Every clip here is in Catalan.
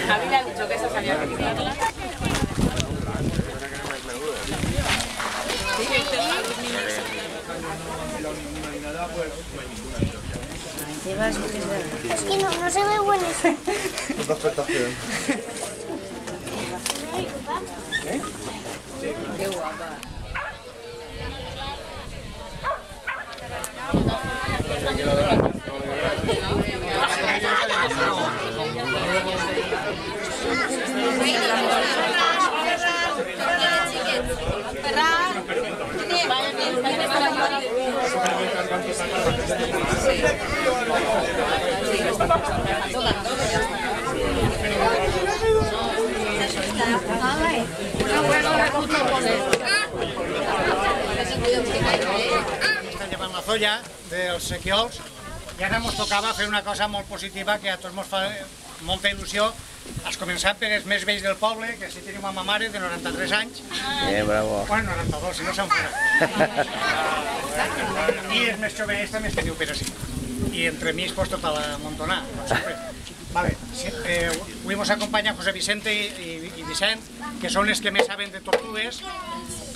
Javi le ha dicho que esa salía a quitarla. Es que no se ve bueno eso. Puta expectación. Qué guapa. Estan llevant la zolla dels sequiols i ara ens tocava fer una cosa molt positiva que a tots ens fa molta il·lusió. Has començat per els més vells del poble, que sí tenim una mare de 93 anys. Bravo. Bueno, 92, si no se'n fora. I els més jovenets també es teniu per així. I entre mi pues tota la montonà. Vale. Avui ens acompanya José Vicente i Vicent, que són els que més saben de tortugues,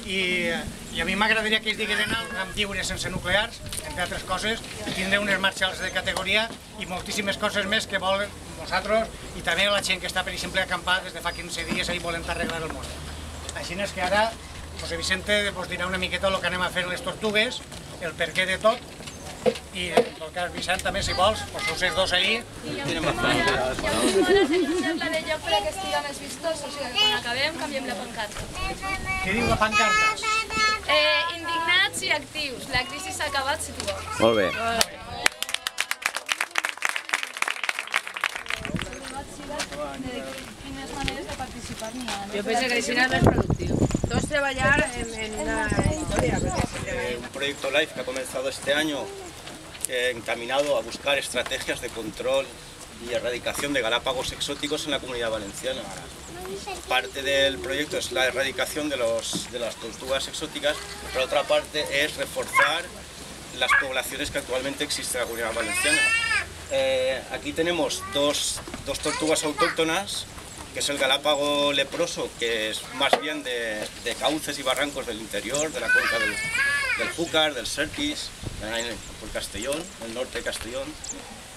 i a mi m'agradaria que ells digueren amb lliures sense nuclears, entre altres coses, i tindré unes marxals de categoria i moltíssimes coses més que volen vosaltres i també la gent que està, per exemple, acampada des de fa 15 dies i volent arreglar el món. Així és que ara José Vicente us dirà una miqueta el que anem a fer les tortugues, el perquè de tot, i en tot cas Vicent també, si vols, sou els dos ahí. La de lloc perquè estiguen més vistosos, o sigui, quan acabem canviem la pancarta. Què diu la pancarta? Indignats i actius, la crisi s'ha acabat si tu vols. Molt bé. Quines maneres de participar n'hi ha? Jo penso que així és més productiu. Tots treballar en una història. Un proyecto LIFE que ha comenzado este año encaminado a buscar estrategias de control y erradicación de galápagos exóticos en la Comunidad Valenciana. Parte del proyecto es la erradicación de las tortugas exóticas, pero otra parte es reforzar las poblaciones que actualmente existen en la Comunidad Valenciana. Aquí tenemos dos tortugas autóctonas, que es el galápago leproso, que es más bien de cauces y barrancos del interior, de la cuenca del Júcar, del Serpis, por Castellón, el norte de Castellón.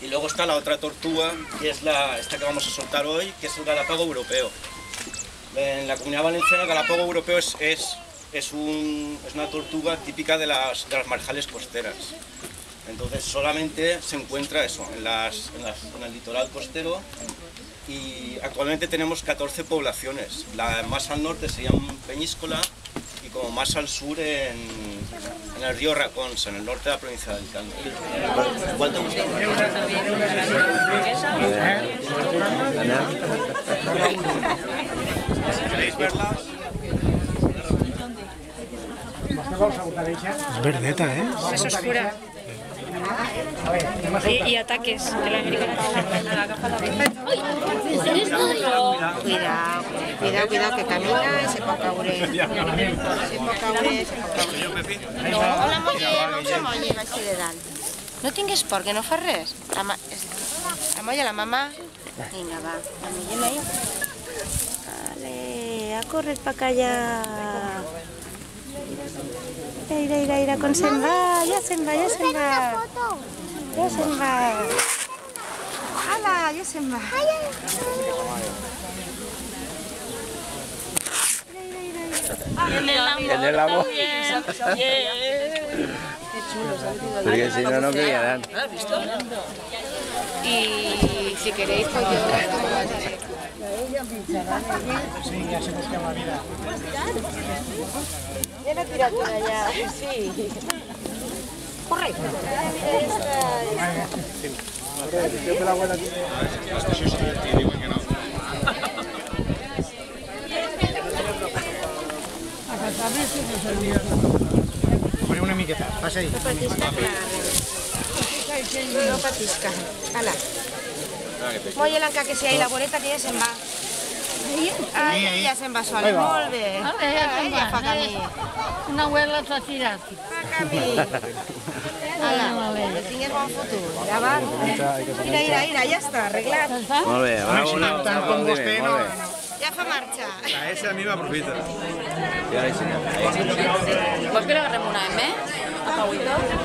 Y luego está la otra tortuga, que es esta que vamos a soltar hoy, que es el galápago europeo. En la Comunidad Valenciana el galápago europeo es una tortuga típica de las marjales costeras. Entonces solamente se encuentra eso, en el litoral costero, y actualmente tenemos 14 poblaciones. La más al norte sería Peñíscola y como más al sur en el río Raconsa, en el norte de la provincia de Alicante. ¿Cuál te gusta? ¿Queréis verla? Es verdeta, ¿eh? Es oscura. Y ataques de la América. Cuidado, que camina i se pot caure. No la molla així de dalt. No tingues por, que no fa res. La molla la mamà. Vinga, va, la mollem ahí. Vale, a correr pa callar. Mira, com se'n va, ja se'n va. Ja se'n va. Hala, ja se'n va. En el amor. Porque si no, no criarán. Y si queréis, pues yo... Sí, ja se busca la vida. Ja l'he tirat una allà, sí. Corre! Faré una miqueta, passa ahí. No patisca. Hala. Molla l'enca que si hi ha la boleta que ja se'n va. Ai, ja se'n va sola. Molt bé. Ella fa camí. Una abuela s'ha tirat. Fa camí. Ala, que tingues bon futur. Endavant. Mira, ja està, arreglat. Molt bé, bravo, Tant com vostè, no. Ja fa marxa. A ese a mí me aprofita. Ja l'he ensenyat. Vols que l'agarrem una M? A Pauito?